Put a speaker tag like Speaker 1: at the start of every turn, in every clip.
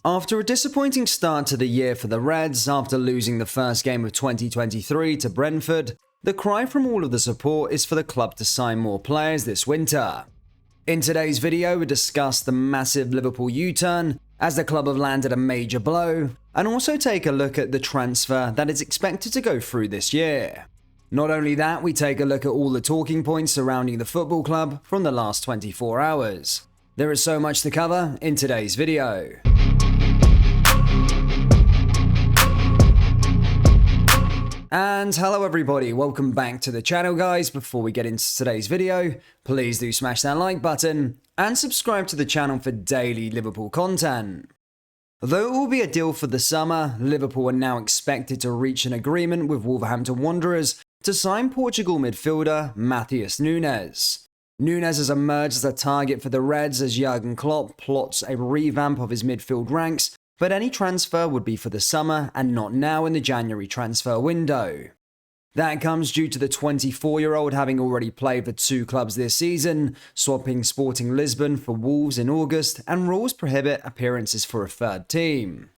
Speaker 1: After a disappointing start to the year for the Reds after losing the first game of 2023 to Brentford, the cry from all of the support is for the club to sign more players this winter. In today's video, we discuss the massive Liverpool U-Turn, as the club have landed a major blow, and also take a look at the transfer that is expected to go through this year. Not only that, we take a look at all the talking points surrounding the football club from the last 24 hours. There is so much to cover in today's video. And hello everybody, welcome back to the channel guys. Before we get into today's video, please do smash that like button and subscribe to the channel for daily Liverpool content. Though it will be a deal for the summer, Liverpool are now expected to reach an agreement with Wolverhampton Wanderers to sign Portugal midfielder Matheus Nunes. Nunes has emerged as a target for the Reds as Jurgen Klopp plots a revamp of his midfield ranks, but any transfer would be for the summer and not now in the January transfer window. That comes due to the 24-year-old having already played for two clubs this season, swapping Sporting Lisbon for Wolves in August, and rules prohibit appearances for a third team.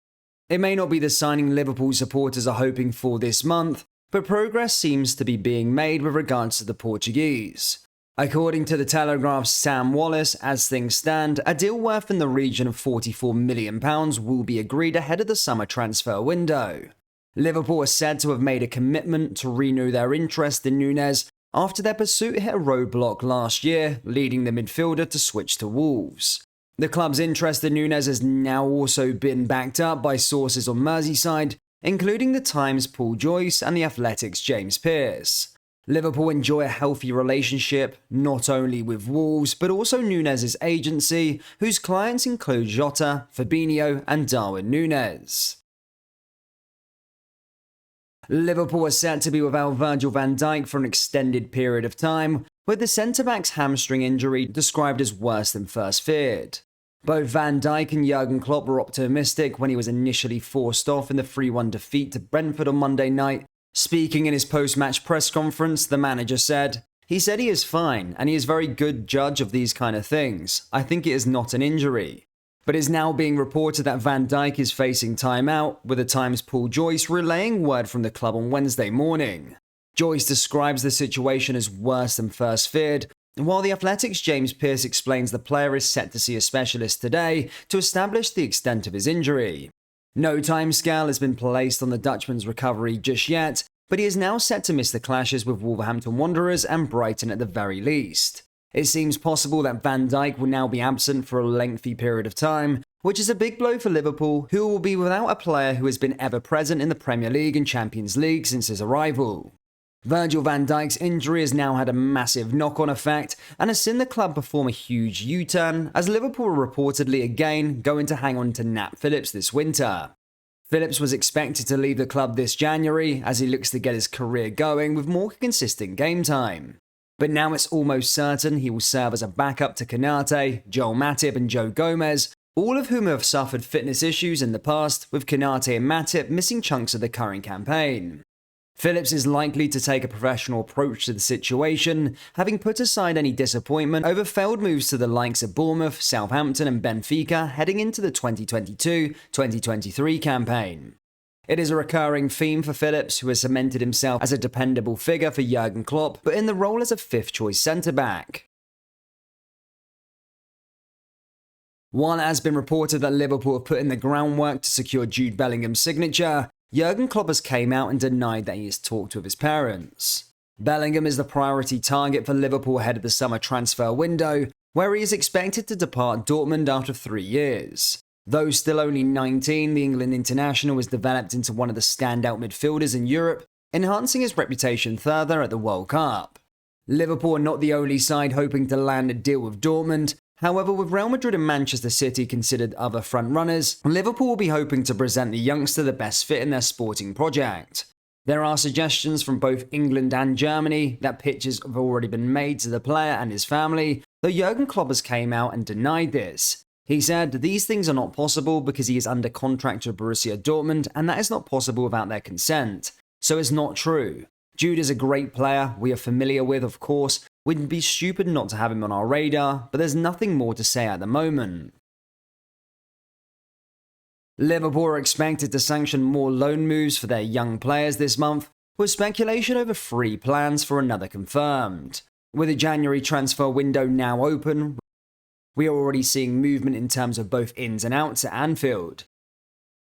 Speaker 1: It may not be the signing Liverpool supporters are hoping for this month, but progress seems to be being made with regards to the Portuguese. According to the Telegraph's Sam Wallace, as things stand, a deal worth in the region of £44 million will be agreed ahead of the summer transfer window. Liverpool are said to have made a commitment to renew their interest in Nunes after their pursuit hit a roadblock last year, leading the midfielder to switch to Wolves. The club's interest in Nunes has now also been backed up by sources on Merseyside, including the Times' Paul Joyce and the Athletic's James Pearce. Liverpool enjoy a healthy relationship, not only with Wolves, but also Nunes' agency, whose clients include Jota, Fabinho, and Darwin Núñez. Liverpool are set to be without Virgil van Dijk for an extended period of time, with the centre-back's hamstring injury described as worse than first feared. Both Van Dijk and Jurgen Klopp were optimistic when he was initially forced off in the 3-1 defeat to Brentford on Monday night. Speaking in his post-match press conference, the manager said, he is fine and he is a very good judge of these kind of things. I think it is not an injury. But it is now being reported that Van Dijk is facing timeout, with the Times' Paul Joyce relaying word from the club on Wednesday morning. Joyce describes the situation as worse than first feared, while the Athletic's James Pearce explains the player is set to see a specialist today to establish the extent of his injury. No timescale has been placed on the Dutchman's recovery just yet, but he is now set to miss the clashes with Wolverhampton Wanderers and Brighton at the very least. It seems possible that Van Dijk will now be absent for a lengthy period of time, which is a big blow for Liverpool, who will be without a player who has been ever present in the Premier League and Champions League since his arrival. Virgil van Dijk's injury has now had a massive knock-on effect and has seen the club perform a huge U-turn, as Liverpool are reportedly again going to hang on to Nat Phillips this winter. Phillips was expected to leave the club this January as he looks to get his career going with more consistent game time. But now it's almost certain he will serve as a backup to Konate, Joel Matip and Joe Gomez, all of whom have suffered fitness issues in the past, with Konate and Matip missing chunks of the current campaign. Phillips is likely to take a professional approach to the situation, having put aside any disappointment over failed moves to the likes of Bournemouth, Southampton and Benfica heading into the 2022-2023 campaign. It is a recurring theme for Phillips, who has cemented himself as a dependable figure for Jurgen Klopp, but in the role as a fifth-choice centre-back. While it has been reported that Liverpool have put in the groundwork to secure Jude Bellingham's signature, Jurgen Klopp has came out and denied that he has talked with his parents. Bellingham is the priority target for Liverpool ahead of the summer transfer window, where he is expected to depart Dortmund after 3 years. Though still only 19, the England international has developed into one of the standout midfielders in Europe, enhancing his reputation further at the World Cup. Liverpool are not the only side hoping to land a deal with Dortmund. However, with Real Madrid and Manchester City considered other front-runners, Liverpool will be hoping to present the youngster the best fit in their sporting project. There are suggestions from both England and Germany that pitches have already been made to the player and his family, though Jurgen Klopp has came out and denied this. He said, these things are not possible because he is under contract to Borussia Dortmund and that is not possible without their consent. So it's not true. Jude is a great player we are familiar with, of course. We'd be stupid not to have him on our radar, but there's nothing more to say at the moment. Liverpool are expected to sanction more loan moves for their young players this month, with speculation over 3 plans for another confirmed. With the January transfer window now open, we are already seeing movement in terms of both ins and outs at Anfield.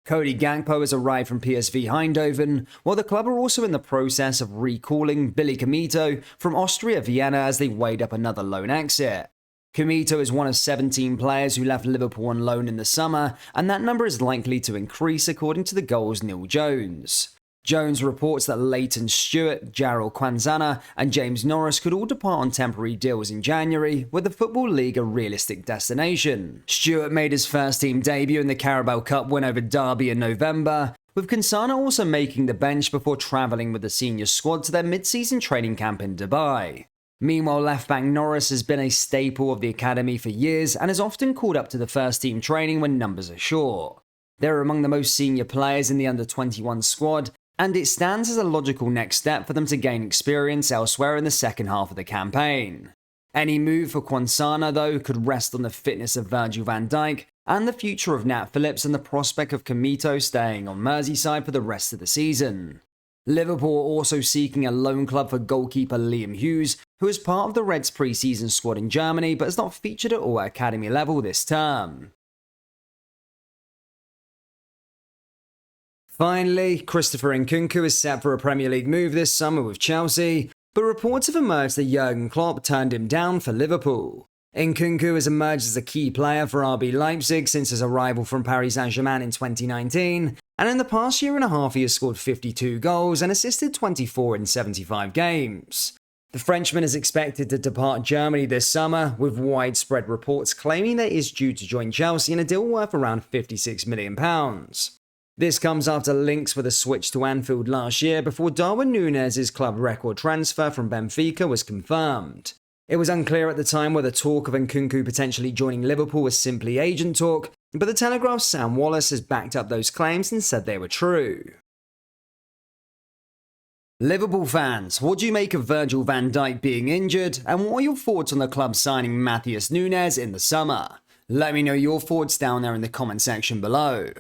Speaker 1: Cody Gakpo has arrived from PSV Eindhoven, while the club are also in the process of recalling Billy Comito from Austria Vienna as they weighed up another loan exit. Comito is one of 17 players who left Liverpool on loan in the summer, and that number is likely to increase according to the Goal's Neil Jones. Jones reports that Leighton Stewart, Jarrell Quansana, and James Norris could all depart on temporary deals in January, with the Football League a realistic destination. Stewart made his first team debut in the Carabao Cup win over Derby in November, with Quansana also making the bench before travelling with the senior squad to their mid-season training camp in Dubai. Meanwhile, left-back Norris has been a staple of the academy for years and is often called up to the first-team training when numbers are short. They're among the most senior players in the under-21 squad, and it stands as a logical next step for them to gain experience elsewhere in the second half of the campaign. Any move for Quansana, though, could rest on the fitness of Virgil van Dijk and the future of Nat Phillips and the prospect of Comito staying on Merseyside for the rest of the season. Liverpool are also seeking a loan club for goalkeeper Liam Hughes, who is part of the Reds' pre-season squad in Germany but has not featured at all at academy level this term. Finally, Christopher Nkunku is set for a Premier League move this summer with Chelsea, but reports have emerged that Jurgen Klopp turned him down for Liverpool. Nkunku has emerged as a key player for RB Leipzig since his arrival from Paris Saint-Germain in 2019, and in the past year and a half he has scored 52 goals and assisted 24 in 75 games. The Frenchman is expected to depart Germany this summer, with widespread reports claiming that he is due to join Chelsea in a deal worth around £56 million. This comes after links with a switch to Anfield last year before Darwin Núñez's club record transfer from Benfica was confirmed. It was unclear at the time whether talk of Nkunku potentially joining Liverpool was simply agent talk, but the Telegraph's Sam Wallace has backed up those claims and said they were true. Liverpool fans, what do you make of Virgil van Dijk being injured, and what are your thoughts on the club signing Matheus Nunes in the summer? Let me know your thoughts down there in the comment section below.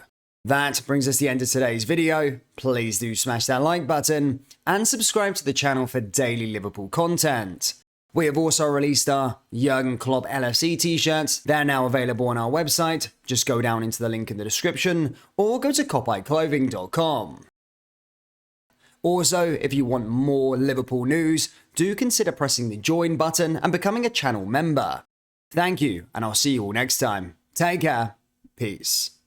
Speaker 1: That brings us to the end of today's video. Please do smash that like button and subscribe to the channel for daily Liverpool content. We have also released our Jurgen Klopp LFC t-shirts. They're now available on our website. Just go down into the link in the description or go to copyclothing.com. Also, if you want more Liverpool news, do consider pressing the join button and becoming a channel member. Thank you, and I'll see you all next time. Take care. Peace.